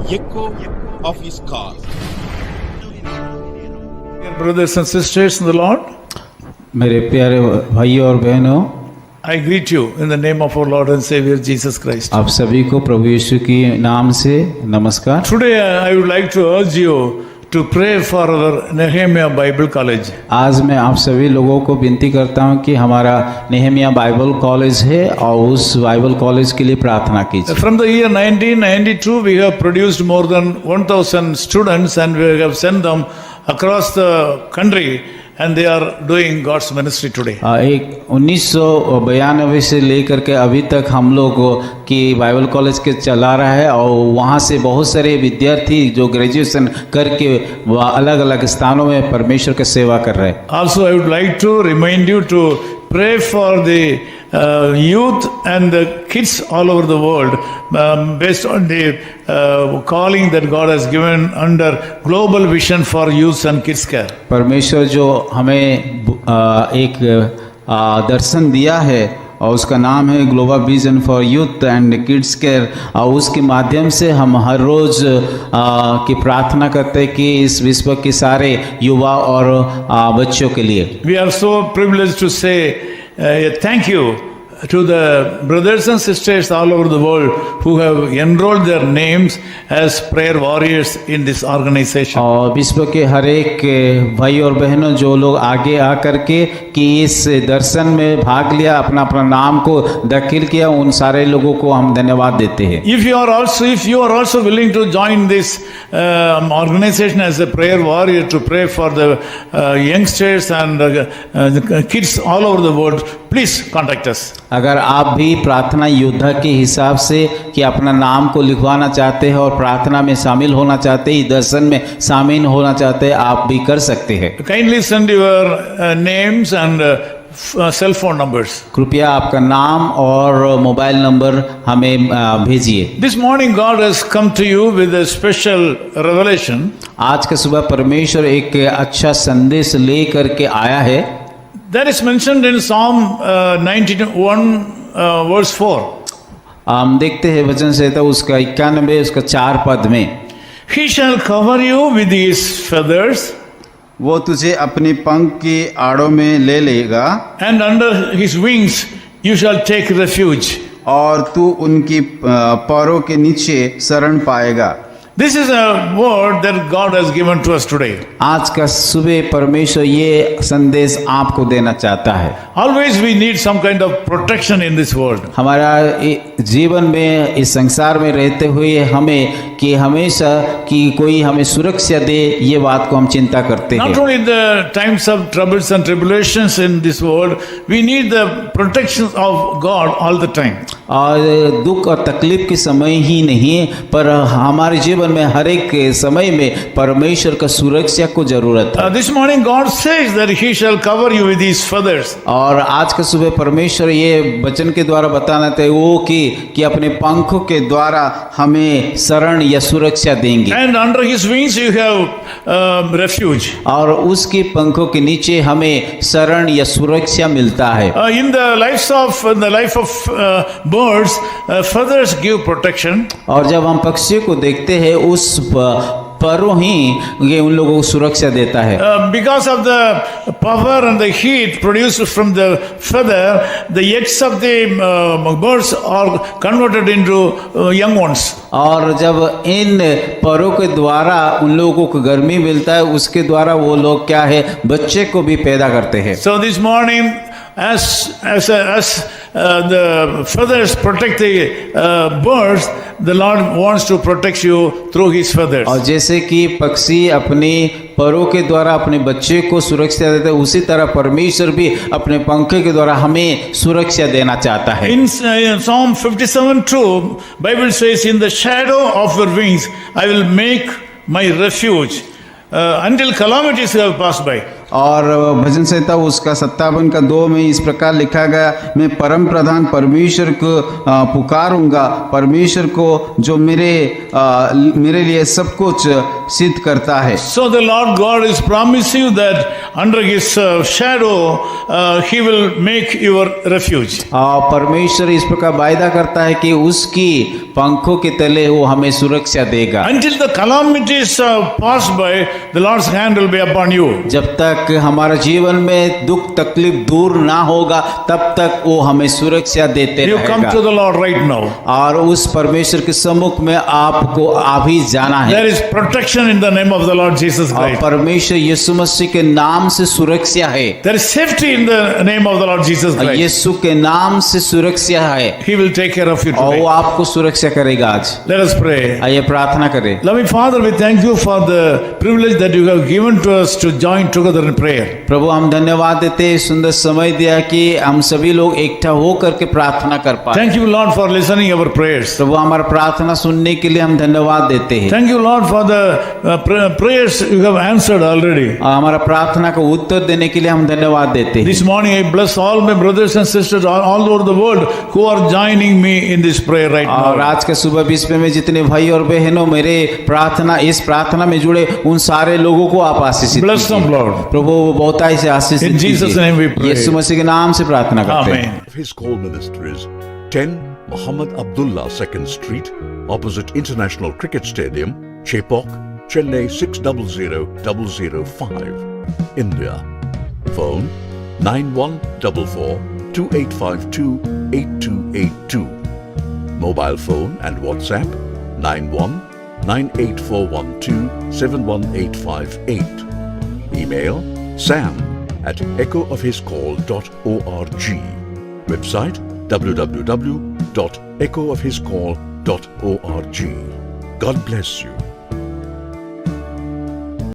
echo of his call. Dear brothers and sisters in the Lord, मेरे प्यारे भाइयों और बहनों, I greet you in the name of our Lord and Savior Jesus Christ. आप सभी को प्रभु यीशु की नाम से नमस्कार। Today I would like to urge you to pray for our Nehemiah Bible College. आज मैं आप सभी लोगों को विनती करता हूं कि हमारा नेहमिया बाइबल कॉलेज है और उस बाइबल कॉलेज के लिए प्रार्थना कीजिए। From the year 1992 we have produced more than 1000 students and we have sent them across the country and they are doing God's ministry today. एक 1992 से लेकर के अभी तक हम लोग की बाइबल कॉलेज के चला रहा है और वहाँ से बहुत सारे विद्यार्थी जो ग्रेजुएशन करके अलग अलग स्थानों में परमेश्वर की सेवा कर रहे हैं। Also I would like to remind you to pray for the youth and the kids all over the world based on the calling that God has given under Global Vision for Youth and Kids Care. परमेश्वर जो हमें एक दर्शन दिया है और उसका नाम है global vision for youth and kids care और उसके माध्यम से हम हर रोज़ की प्रार्थना करते हैं कि इस विश्व के सारे युवा और बच्चों के लिए। We are so privileged to say thank you to the brothers and sisters all over the world who have enrolled their names as prayer warriors in this organization. और विश्व के हर एक भाई और बहनों जो लोग आगे आ करके कि इस दर्शन में भाग लिया, अपना अपना नाम को दाखिल किया, उन सारे लोगों को हम धन्यवाद देते हैं। If you are also willing to join this organization as a prayer warrior to pray for the youngsters and the kids all over the world, please contact us. अगर आप भी प्रार्थना योद्धा के हिसाब से कि अपना नाम को लिखवाना चाहते हैं और प्रार्थना में शामिल होना चाहते हैं, दर्शन में शामिल होना चाहते हैं, आप भी कर सकते हैं। Kindly send your names and cell phone numbers. कृपया आपका नाम और मोबाइल नंबर हमें भेजिए। This morning God has come to you with a special revelation. आज के सुबह परमेश्वर एक अच्छा संदेश ले करके आया है। That is mentioned in Psalm 91 verse 4. हम देखते हैं वचन संहिता उसका 91 उसका 4 पद में, He shall cover you with his feathers, वो तुझे अपने पंख की आड़ों में ले लेगा and under his wings you shall take refuge. और तू उनकी पैरों के नीचे शरण पाएगा। This is a word that God has given to us today. आज का सुबह परमेश्वर ये संदेश आपको देना चाहता है। Always we need some kind of protection in this world. हमारा जीवन में इस संसार में रहते हुए हमें कि हमेशा कि कोई हमें सुरक्षा दे, ये बात को हम चिंता करते हैं। Not only in the times of troubles and tribulations in this world, we need the protection of God all the time. और दुख और तकलीफ के समय ही नहीं पर हमारे जीवन में हर एक समय में परमेश्वर का सुरक्षा को जरूरत है। This morning God says that He shall cover you with His feathers. और आज के सुबह परमेश्वर ये वचन के द्वारा बताना था वो कि अपने पंखों के द्वारा हमें शरण या सुरक्षा देंगे। And under His wings you have refuge. और उसके पंखों के नीचे हमें शरण या सुरक्षा मिलता है। In the life of birds, feathers give protection. और जब हम पक्षियों को देखते हैं उस परों ही ये उन लोगों को सुरक्षा देता है। Because of the power and the heat produced from the feather, the eggs of the birds are converted into young ones. और जब इन परों के द्वारा उन लोगों को गर्मी मिलता है, उसके द्वारा वो लोग क्या है बच्चे को भी पैदा करते हैं। So this morning, as the feathers protect the birds, the Lord wants to protect you through His feathers. और जैसे कि पक्षी अपने परों के द्वारा अपने बच्चे को सुरक्षा देते हैं, उसी तरह परमेश्वर भी अपने पंखे के द्वारा हमें सुरक्षा देना चाहता है। In Psalm 57:2, Bible says, "In the shadow of your wings, I will make my refuge until calamities have passed by." और भजन संहिता उसका 57 का 2 में इस प्रकार लिखा गया, मैं परम प्रधान परमेश्वर को पुकारूंगा, परमेश्वर को जो मेरे लिए सब कुछ सिद्ध करता है। So the Lord God is promising you that under His shadow, He will make your refuge. और परमेश्वर इस प्रकार वायदा करता है कि उसकी पंखों के तले वो हमें सुरक्षा देगा। Until the calamities pass by, the Lord's hand will be upon you. जब तक हमारा जीवन में दुख तकलीफ दूर ना होगा तब तक वो हमें सुरक्षा देते You come to रहेगा। the Lord right now. और उस परमेश्वर के सम्मुख में आपको अभी जाना है। There is protection in the name of the Lord Jesus और Christ. परमेश्वर यीशु मसीह के नाम से सुरक्षा है। There is safety in the name of the Lord Jesus Christ. यीशु के नाम से सुरक्षा है He will take care of you और वो today. आपको सुरक्षा करेगा आज। Let us pray. आइए प्रार्थना करें। Loving Father, we thank you for the privilege that you have given to us to join together in prayer. प्रभु हम धन्यवाद देते हैं, सुंदर समय दिया कि हम सभी लोग इकट्ठा हो करके प्रार्थना कर पाए। Thank you, Lord, for listening our prayers. प्रभु हमारा प्रार्थना सुनने के लिए हम धन्यवाद देते हैं। Thank you, Lord, for the prayers you have answered already. और हमारा प्रार्थना का उत्तर देने के लिए हम धन्यवाद देते हैं। This morning I bless all my brothers and sisters all over the world who are joining me in this prayer right और now. आज के सुबह विश्व में जितने भाई और बहनों मेरे इस प्रार्थना में जुड़े उन सारे लोगों को आप आशीषित Bless them, कीजिए। Lord. प्रभु बहुताई से आशीषित In Jesus' कीजिए। name we pray. यीशु मसीह के नाम से प्रार्थना करते हैं। Amen. His call ministries 10 Muhammad Abdullah 2nd Street, opposite International Cricket Stadium, Chepauk, Chennai 600005, India. Phone 9144 2852 8282. Mobile phone and WhatsApp 91 98412 71858. Email sam@echoofhiscall.org. Website www.echoofhiscall.org. God bless you.